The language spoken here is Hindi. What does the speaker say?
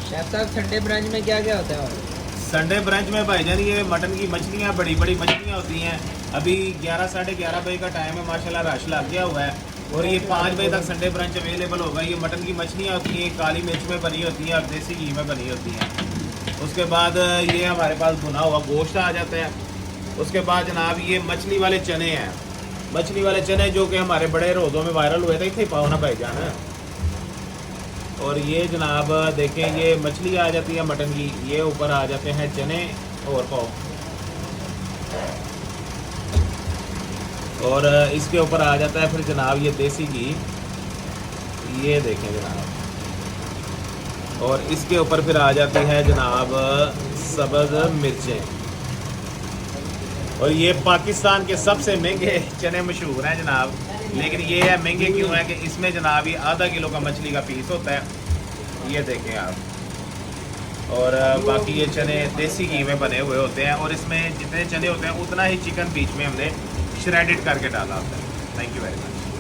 शेफ साहब संडे ब्रांच में क्या क्या होता है और? संडे ब्रंच में भाईजान ये मटन की मछलियाँ, बड़ी बड़ी मछलियाँ होती हैं। अभी 11 साढ़े 11 बजे का टाइम है, माशाल्लाह रश लग गया हुआ है और ये 5 बजे तक संडे ब्रंच अवेलेबल होगा। ये मटन की मछलियाँ होती हैं, काली मिर्च में बनी होती हैं और देसी घी में बनी होती हैं। उसके बाद ये हमारे पास भुना हुआ गोश्त आ जाता है। उसके बाद जनाब ये मछली वाले चने हैं, मछली वाले चने जो कि हमारे बड़े रोज़ों में वायरल हुए थे, इतने पाओ ना भाईजान। और ये जनाब देखें, ये मछली आ जाती है मटन की, ये ऊपर आ जाते हैं चने और पाव, और इसके ऊपर आ जाता है फिर जनाब ये देसी घी, ये देखें जनाब। और इसके ऊपर फिर आ जाती है जनाब सब्ज़ मिर्चें। और ये पाकिस्तान के सबसे महंगे चने मशहूर हैं जनाब, लेकिन ये है महंगे क्यों है कि इसमें जनाब ये आधा किलो का मछली का पीस होता है, ये देखें आप। और बाकी ये चने देसी घी में बने हुए होते हैं और इसमें जितने चने होते हैं उतना ही चिकन बीच में हमने श्रेडिड करके डाला होता है। Thank you very much.